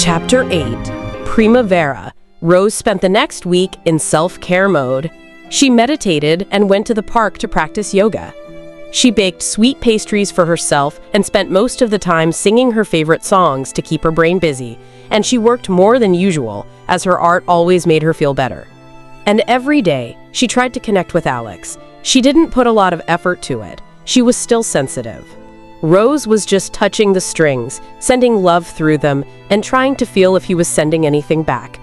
Chapter 8, Primavera. Rose spent the next week in self-care mode. She meditated and went to the park to practice yoga. She baked sweet pastries for herself and spent most of the time singing her favorite songs to keep her brain busy, and she worked more than usual, as her art always made her feel better. And every day, she tried to connect with Alex. She didn't put a lot of effort to it. She was still sensitive. Rose was just touching the strings, sending love through them, and trying to feel if he was sending anything back.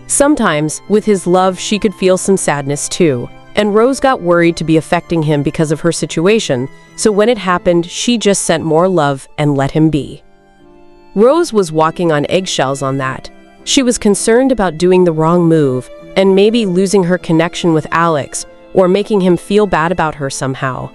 Sometimes, with his love, she could feel some sadness too, and Rose got worried to be affecting him because of her situation, so when it happened, she just sent more love and let him be. Rose was walking on eggshells on that. She was concerned about doing the wrong move, and maybe losing her connection with Alex, or making him feel bad about her somehow.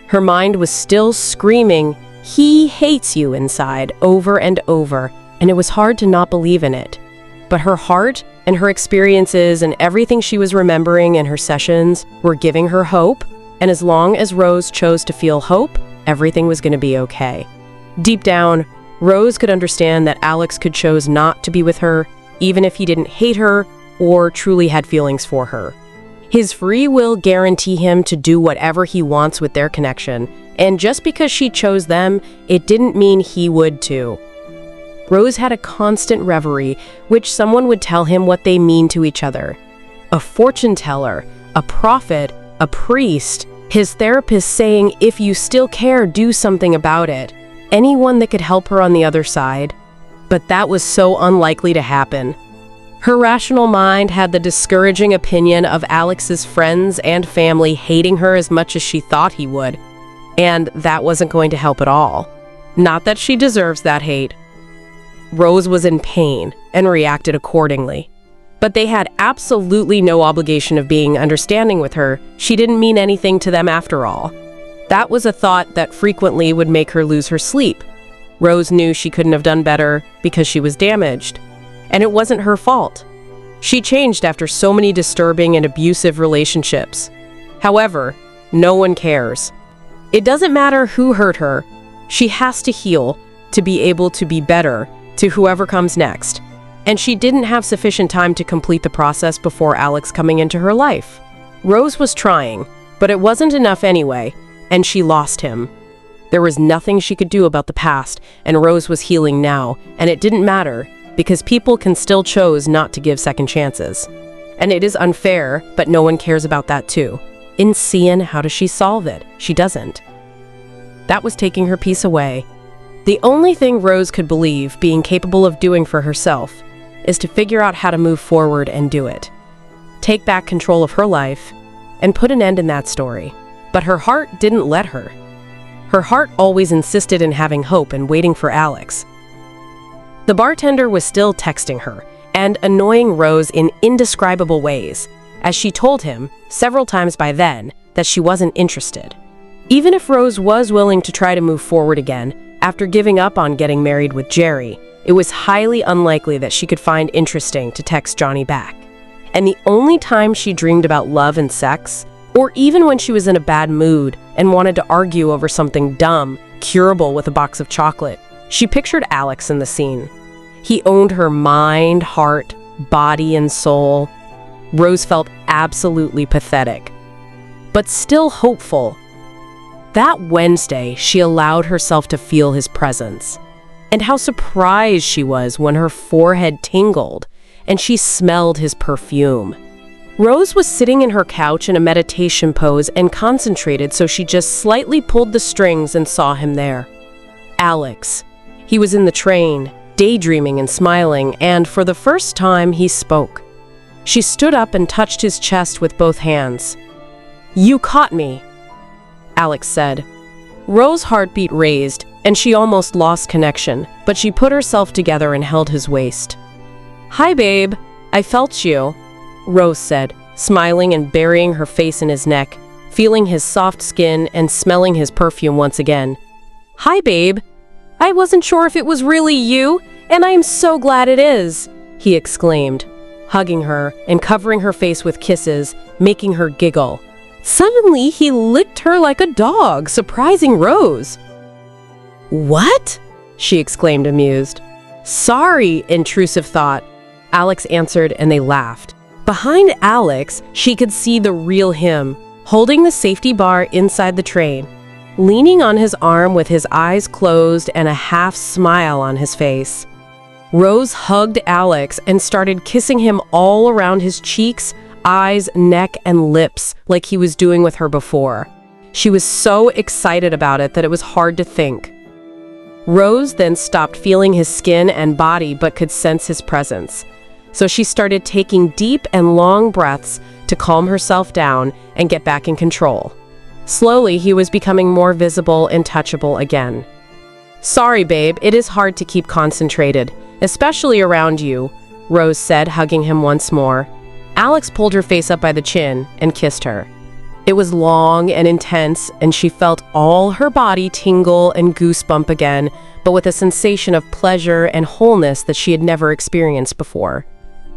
Her mind was still screaming, "He hates you," inside, over and over, and it was hard to not believe in it. But her heart and her experiences and everything she was remembering in her sessions were giving her hope, and as long as Rose chose to feel hope, everything was going to be okay. Deep down, Rose could understand that Alex could choose not to be with her, even if he didn't hate her or truly had feelings for her. His free will guaranteed him to do whatever he wants with their connection, and just because she chose them, it didn't mean he would too. Rose had a constant reverie, which someone would tell him what they mean to each other. A fortune teller, a prophet, a priest, his therapist saying, "If you still care, do something about it." Anyone that could help her on the other side. But that was so unlikely to happen. Her rational mind had the discouraging opinion of Alex's friends and family hating her as much as she thought he would. And that wasn't going to help at all. Not that she deserves that hate. Rose was in pain and reacted accordingly. But they had absolutely no obligation of being understanding with her. She didn't mean anything to them after all. That was a thought that frequently would make her lose her sleep. Rose knew she couldn't have done better because she was damaged. And it wasn't her fault. She changed after so many disturbing and abusive relationships. However, no one cares. It doesn't matter who hurt her. She has to heal to be able to be better to whoever comes next. And she didn't have sufficient time to complete the process before Alex coming into her life. Rose was trying, but it wasn't enough anyway, and she lost him. There was nothing she could do about the past, and Rose was healing now, and it didn't matter, because people can still choose not to give second chances. And it is unfair, but no one cares about that too. In seeing how does she solve it? She doesn't. That was taking her peace away. The only thing Rose could believe being capable of doing for herself is to figure out how to move forward and do it. Take back control of her life and put an end in that story. But her heart didn't let her. Her heart always insisted in having hope and waiting for Alex. The bartender was still texting her and annoying Rose in indescribable ways, as she told him several times by then that she wasn't interested. Even if Rose was willing to try to move forward again, after giving up on getting married with Jerry, it was highly unlikely that she could find interesting to text Johnny back. And the only time she dreamed about love and sex, or even when she was in a bad mood and wanted to argue over something dumb, curable with a box of chocolate, she pictured Alex in the scene. He owned her mind, heart, body, and soul. Rose felt absolutely pathetic, but still hopeful. That Wednesday, she allowed herself to feel his presence. And how surprised she was when her forehead tingled and she smelled his perfume. Rose was sitting in her couch in a meditation pose and concentrated, so she just slightly pulled the strings and saw him there. Alex. He was in the train, daydreaming and smiling, and for the first time, he spoke. She stood up and touched his chest with both hands. "You caught me," Alex said. Rose's heartbeat raised, and she almost lost connection, but she put herself together and held his waist. "Hi, babe. I felt you," Rose said, smiling and burying her face in his neck, feeling his soft skin and smelling his perfume once again. "Hi, babe. I wasn't sure if it was really you, and I am so glad it is," he exclaimed, hugging her and covering her face with kisses, making her giggle. Suddenly, he licked her like a dog, surprising Rose. "What?" she exclaimed, amused. "Sorry," intrusive thought. Alex answered and they laughed. Behind Alex, she could see the real him, holding the safety bar inside the train, leaning on his arm with his eyes closed and a half smile on his face. Rose hugged Alex and started kissing him all around his cheeks, eyes, neck, and lips like he was doing with her before. She was so excited about it that it was hard to think. Rose then stopped feeling his skin and body but could sense his presence. So she started taking deep and long breaths to calm herself down and get back in control. Slowly, he was becoming more visible and touchable again. "Sorry, babe, it is hard to keep concentrated, especially around you," Rose said, hugging him once more. Alex pulled her face up by the chin and kissed her. It was long and intense, and she felt all her body tingle and goosebump again, but with a sensation of pleasure and wholeness that she had never experienced before.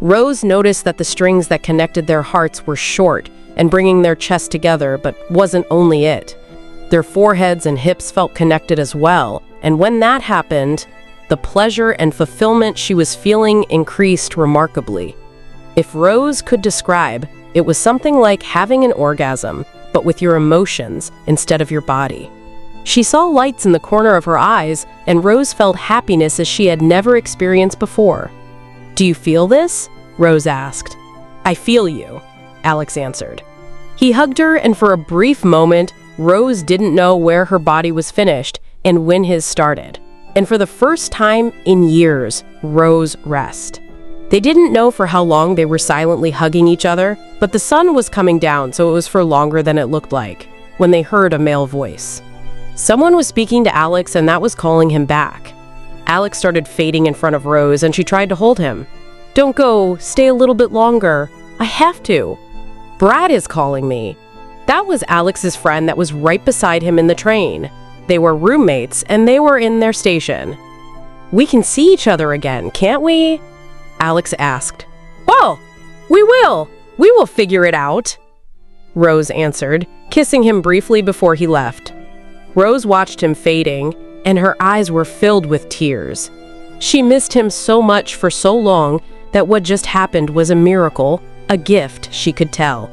Rose noticed that the strings that connected their hearts were short and bringing their chests together, but wasn't only it. Their foreheads and hips felt connected as well, and when that happened, the pleasure and fulfillment she was feeling increased remarkably. If Rose could describe, it was something like having an orgasm, but with your emotions instead of your body. She saw lights in the corner of her eyes, and Rose felt happiness as she had never experienced before. "Do you feel this?" Rose asked. "I feel you," Alex answered. He hugged her, and for a brief moment, Rose didn't know where her body was finished and when his started. And for the first time in years, Rose rested. They didn't know for how long they were silently hugging each other, but the sun was coming down, so it was for longer than it looked like, when they heard a male voice. Someone was speaking to Alex, and that was calling him back. Alex started fading in front of Rose, and she tried to hold him. "Don't go, stay a little bit longer. I have to. Brad is calling me." That was Alex's friend that was right beside him in the train. They were roommates, and they were in their station. "We can see each other again, can't we?" Alex asked. "Well, we will. We will figure it out," Rose answered, kissing him briefly before he left. Rose watched him fading, and her eyes were filled with tears. She missed him so much for so long that what just happened was a miracle, a gift, she could tell.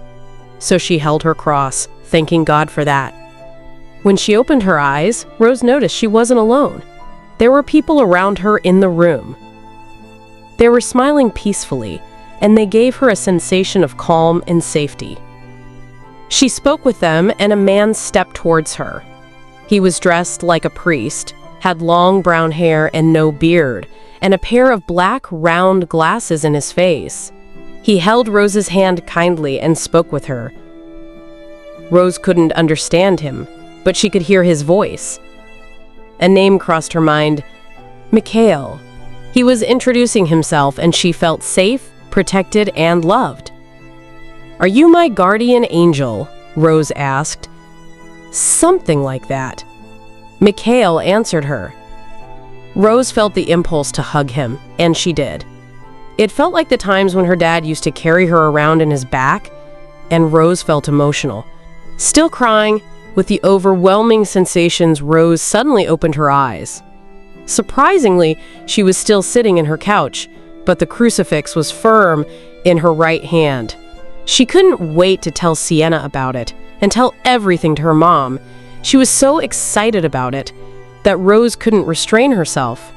So she held her cross, thanking God for that. When she opened her eyes, Rose noticed she wasn't alone. There were people around her in the room. They were smiling peacefully, and they gave her a sensation of calm and safety. She spoke with them, and a man stepped towards her. He was dressed like a priest, had long brown hair and no beard, and a pair of black, round glasses in his face. He held Rose's hand kindly and spoke with her. Rose couldn't understand him, but she could hear his voice. A name crossed her mind, Mikhail. He was introducing himself, and she felt safe, protected, and loved. "Are you my guardian angel?" Rose asked. "Something like that." Mikhail answered her. Rose felt the impulse to hug him, and she did. It felt like the times when her dad used to carry her around in his back, and Rose felt emotional. Still crying, with the overwhelming sensations, Rose suddenly opened her eyes. Surprisingly, she was still sitting in her couch, but the crucifix was firm in her right hand. She couldn't wait to tell Sienna about it and tell everything to her mom. She was so excited about it that Rose couldn't restrain herself.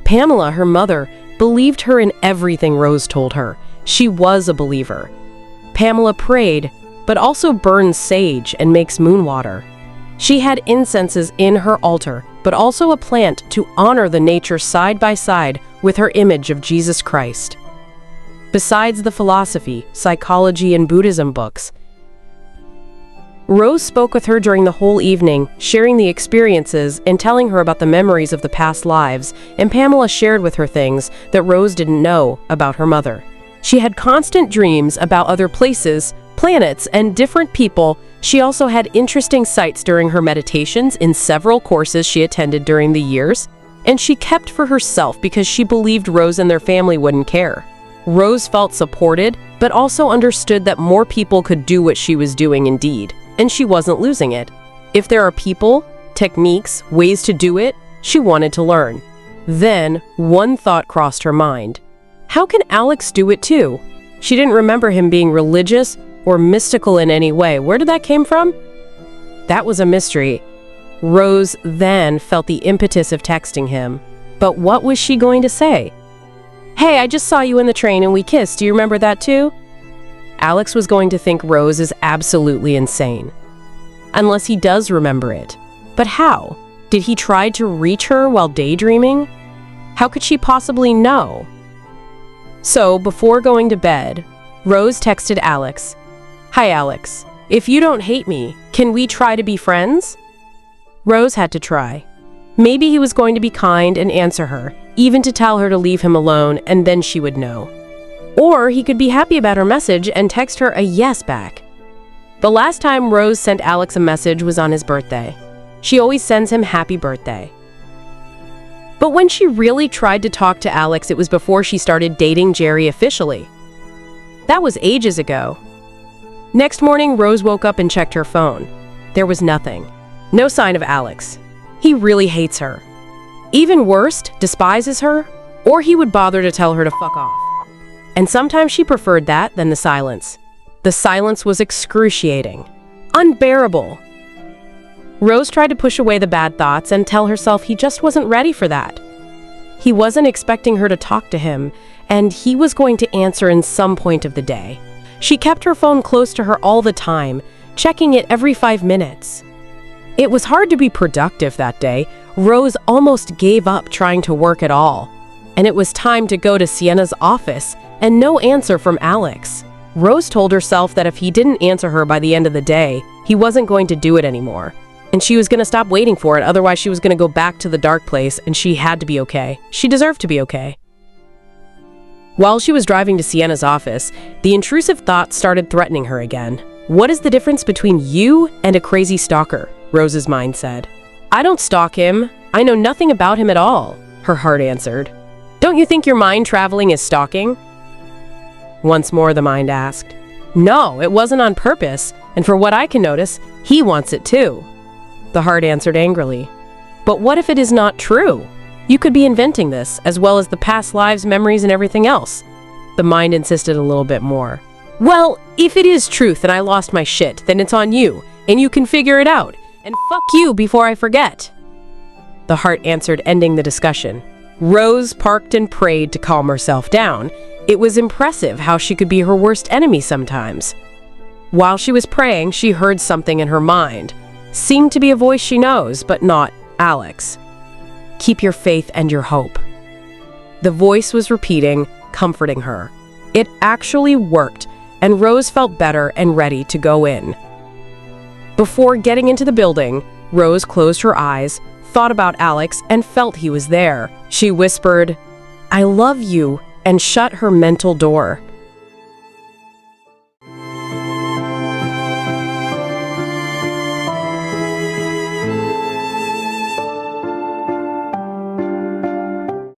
Pamela, her mother, believed her in everything Rose told her. She was a believer. Pamela prayed, but also burns sage and makes moon water. She had incenses in her altar, but also a plant to honor the nature side by side with her image of Jesus Christ. Besides the philosophy, psychology, and Buddhism books, Rose spoke with her during the whole evening, sharing the experiences and telling her about the memories of the past lives, and Pamela shared with her things that Rose didn't know about her mother. She had constant dreams about other places, planets, and different people. She also had interesting sights during her meditations in several courses she attended during the years, and she kept for herself because she believed Rose and their family wouldn't care. Rose felt supported, but also understood that more people could do what she was doing indeed, and she wasn't losing it. If there are people, techniques, ways to do it, she wanted to learn. Then, one thought crossed her mind. How can Alex do it too? She didn't remember him being religious or mystical in any way. Where did that came from? That was a mystery. Rose then felt the impetus of texting him. But what was she going to say? Hey, I just saw you in the train and we kissed. Do you remember that too? Alex was going to think Rose is absolutely insane. Unless he does remember it. But how? Did he try to reach her while daydreaming? How could she possibly know? So, before going to bed, Rose texted Alex. Hi, Alex. If you don't hate me, can we try to be friends? Rose had to try. Maybe he was going to be kind and answer her, even to tell her to leave him alone, and then she would know. Or he could be happy about her message and text her a yes back. The last time Rose sent Alex a message was on his birthday. She always sends him happy birthday. But when she really tried to talk to Alex, it was before she started dating Jerry officially. That was ages ago. Next morning, Rose woke up and checked her phone. There was nothing. No sign of Alex. He really hates her. Even worse, despises her, or he would bother to tell her to fuck off. And sometimes she preferred that than the silence. The silence was excruciating. Unbearable. Rose tried to push away the bad thoughts and tell herself he just wasn't ready for that. He wasn't expecting her to talk to him, and he was going to answer in some point of the day. She kept her phone close to her all the time, checking it every 5 minutes. It was hard to be productive that day. Rose almost gave up trying to work at all. And it was time to go to Sienna's office, and no answer from Alex. Rose told herself that if he didn't answer her by the end of the day, he wasn't going to do it anymore. And she was going to stop waiting for it, otherwise she was going to go back to the dark place, and she had to be okay. She deserved to be okay. While she was driving to Sienna's office, the intrusive thoughts started threatening her again. What is the difference between you and a crazy stalker? Rose's mind said. I don't stalk him. I know nothing about him at all, her heart answered. Don't you think your mind traveling is stalking? Once more the mind asked. No, it wasn't on purpose, and for what I can notice, he wants it too. The heart answered angrily. But what if it is not true? You could be inventing this, as well as the past lives, memories, and everything else. The mind insisted a little bit more. Well, if it is truth and I lost my shit, then it's on you, and you can figure it out. And fuck you before I forget. The heart answered, ending the discussion. Rose parked and prayed to calm herself down. It was impressive how she could be her worst enemy sometimes. While she was praying, she heard something in her mind. Seemed to be a voice she knows, but not Alex. Keep your faith and your hope. The voice was repeating, comforting her. It actually worked, and Rose felt better and ready to go in. Before getting into the building, Rose closed her eyes, thought about Alex, and felt he was there. She whispered, I love you, and shut her mental door.